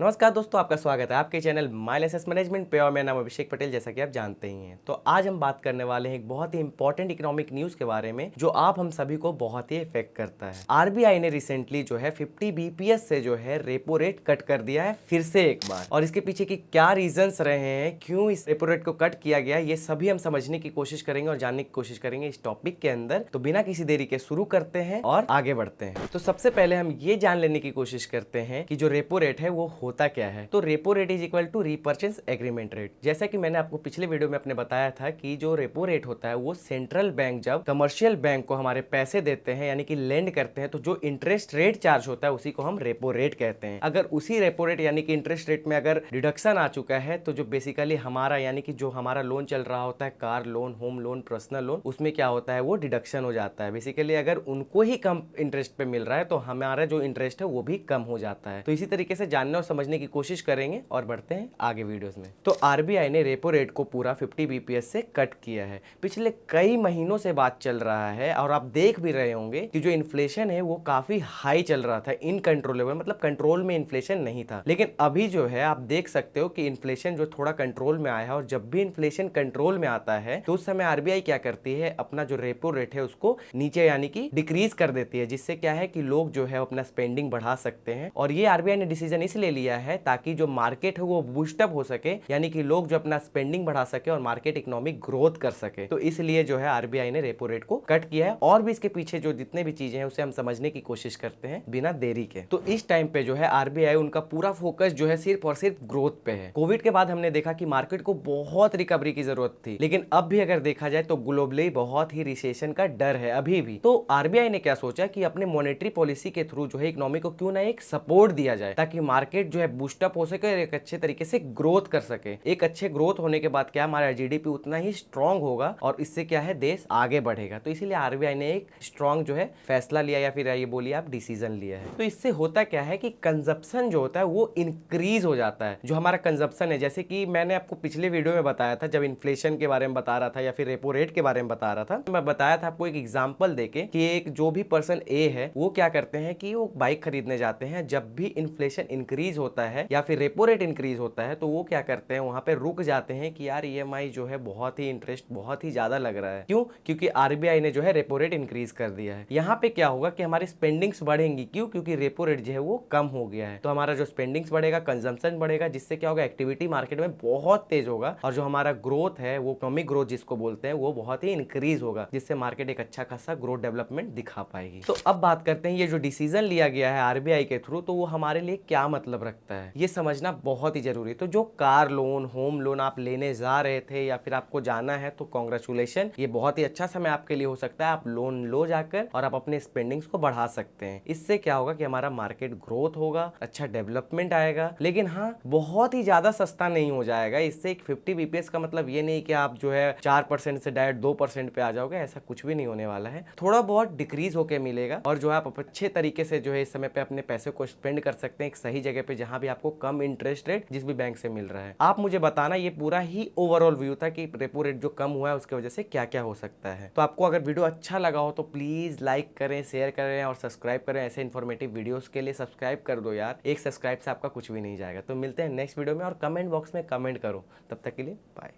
नमस्कार दोस्तों, आपका स्वागत है आपके चैनल माइल एसेस मैनेजमेंट पे और मेरा नाम अभिषेक पटेल, जैसा कि आप जानते ही हैं। तो आज हम बात करने वाले हैं एक बहुत ही इंपॉर्टेंट इकोनॉमिक न्यूज़ के बारे में जो आप हम सभी को बहुत ही इफेक्ट करता है। आरबीआई ने रिसेंटली जो है 50 बीपीएस से जो है रेपो रेट कट कर दिया है फिर से एक बार, और इसके पीछे की क्या रीजंस रहे हैं, क्यों इस रेपो रेट को कट किया गया, ये सभी हम समझने की कोशिश करेंगे और जानने की कोशिश करेंगे इस टॉपिक के अंदर। तो बिना किसी देरी के शुरू करते हैं और आगे बढ़ते हैं। तो सबसे पहले हम ये जान लेने की कोशिश करते हैं कि जो रेपो रेट है वो होता क्या है। तो repo rate is equal to repurchase agreement rate. जैसा कि मैंने आपको पिछले वीडियो में अपने बताया था कि जो रेपो रेट होता है वो सेंट्रल बैंक जब कमर्शियल बैंक को हमारे पैसे देते हैं यानी कि लेंड करते हैं, तो जो इंटरेस्ट रेट चार्ज होता है उसी को हम रेपो रेट कहते हैं। अगर उसी रेपो रेट यानी कि इंटरेस्ट रेट में अगर डिडक्शन आ चुका है तो जो बेसिकली हमारा यानी कि जो हमारा लोन चल रहा होता है, car loan, home loan, personal loan, उसमें क्या होता है वो डिडक्शन हो जाता है। बेसिकली अगर उनको ही कम इंटरेस्ट पे मिल रहा है तो हमारा जो इंटरेस्ट है वो भी कम हो जाता है। तो इसी तरीके से जानने और समझने की कोशिश करेंगे और बढ़ते हैं आगे वीडियोस में। तो आरबीआई ने रेपो रेट को पूरा 50 बीपीएस से कट किया है। पिछले कई महीनों से बात चल रहा है और आप देख भी रहे होंगे कि जो इन्फ्लेशन है वो काफी हाई चल रहा था, इनकंट्रोलेबल, मतलब कंट्रोल में इन्फ्लेशन नहीं था। लेकिन अभी जो है आप देख सकते हो कि इन्फ्लेशन जो थोड़ा कंट्रोल में आया है, और जब भी इन्फ्लेशन कंट्रोल में आता है तो उस समय आरबीआई क्या करती है, अपना जो रेपो रेट है उसको नीचे यानी कि डिक्रीज कर देती है, जिससे क्या है कि लोग जो है अपना स्पेंडिंग बढ़ा सकते हैं। और ये आरबीआई ने डिसीजन इसलिए लिया है ताकि जो मार्केट है वो बूस्टअप हो सके, यानी कि लोग जो अपना स्पेंडिंग बढ़ा सके और मार्केट इकोनॉमिक ग्रोथ कर सके। तो इसलिए जो है आरबीआई ने रेपो रेट को कट किया है। और भी इसके पीछे जो जितने भी चीजें हैं उसे हम समझने की कोशिश करते हैं बिना देरी के। तो इस टाइम पे जो है आरबीआई उनका पूरा फोकस जो है सिर्फ और सिर्फ ग्रोथ पे है। कोविड के बाद हमने देखा कि मार्केट को बहुत रिकवरी की जरूरत थी, लेकिन अब भी अगर देखा जाए तो ग्लोबली बहुत ही रिसेशन का डर है अभी भी। तो आरबीआई ने क्या सोचा कि अपने मॉनेटरी पॉलिसी के थ्रू जो है इकोनॉमी को क्यों ना एक सपोर्ट दिया जाए ताकि मार्केट जो है बूस्टअप हो सके और एक अच्छे तरीके से ग्रोथ कर सके। एक अच्छे ग्रोथ होने के बाद क्या हमारा जीडीपी उतना ही स्ट्रांग होगा और इससे क्या है देश आगे बढ़ेगा। तो इसीलिए आरबीआई ने एक स्ट्रांग जो है फैसला लिया, या फिर ये बोलिए आप डिसीजन लिया है। तो इससे होता क्या है कि कंजप्शन जो होता है वो इंक्रीज हो जाता है। जो हमारा कंजप्शन है, जैसे कि मैंने आपको पिछले वीडियो में बताया था जब इन्फ्लेशन के बारे में बता रहा था या फिर रेपो रेट के बारे में बता रहा था, मैं बताया था आपको एक एग्जांपल देके कि एक जो भी पर्सन ए है वो क्या करते हैं कि वो बाइक खरीदने जाते हैं। जब भी इन्फ्लेशन इंक्रीज होता है या फिर रेपो रेट इंक्रीज होता है तो वो क्या करते हैं, वहां पे रुक जाते हैं कि यार ईएमआई जो है बहुत ही इंटरेस्ट बहुत ही ज्यादा लग रहा है। क्यों? क्योंकि आरबीआई ने जो है रेपो रेट इंक्रीज कर दिया है। यहाँ पे क्या होगा कि हमारी स्पेंडिंग्स बढ़ेंगी। क्यों? क्योंकि रेपो रेट जो है वो कम हो गया है। तो हमारा जो स्पेंडिंग्स बढ़ेगा, कंजम्पशन बढ़ेगा, जिससे क्या होगा, एक्टिविटी मार्केट में बहुत तेज होगा और जो हमारा ग्रोथ है वो इकोनॉमिक ग्रोथ जिसको बोलते हैं वो बहुत ही इंक्रीज होगा, जिससे मार्केट एक अच्छा खासा ग्रोथ डेवलपमेंट दिखा पाएगी। तो अब बात करते हैं ये जो डिसीजन लिया गया है आरबीआई के थ्रू, तो वो हमारे लिए क्या मतलब रखता है ये समझना बहुत ही जरूरी है। तो जो कार लोन, होम लोन आप लेने जा रहे थे या फिर आपको जाना है तो कॉन्ग्रेचुलेशन, ये बहुत ही अच्छा समय आपके लिए हो सकता है। आप लोन लो जाकर और आप अपने स्पेंडिंग्स को बढ़ा सकते हैं। इससे क्या होगा कि हमारा मार्केट ग्रोथ होगा, अच्छा डेवलपमेंट आएगा। लेकिन हाँ, बहुत ही ज्यादा सस्ता नहीं हो जाएगा। इससे एक 50 बीपीएस का मतलब ये नहीं कि आप जो है 4% से डायरेक्ट 2% पे आ जाओगे, ऐसा कुछ भी नहीं होने वाला है। थोड़ा बहुत डिक्रीज होकर मिलेगा और जो आप अच्छे तरीके से जो है इस समय पे अपने पैसे को स्पेंड कर सकते हैं एक सही जगह पे जहां भी आपको कम इंटरेस्ट रेट जिस भी बैंक से मिल रहा है। आप मुझे बताना, ये पूरा ही ओवरऑल व्यू था कि रेपो रेट जो कम हुआ है उसकी वजह से क्या क्या हो सकता है। तो आपको अगर वीडियो अच्छा लगा हो तो प्लीज लाइक करें, शेयर करें और सब्सक्राइब करें। ऐसे इन्फॉर्मेटिव वीडियोस के लिए सब्सक्राइब कर दो यार, एक सब्सक्राइब से आपका कुछ भी नहीं जाएगा। तो मिलते हैं नेक्स्ट वीडियो में और कमेंट बॉक्स में कमेंट करो। तब तक के लिए बाय।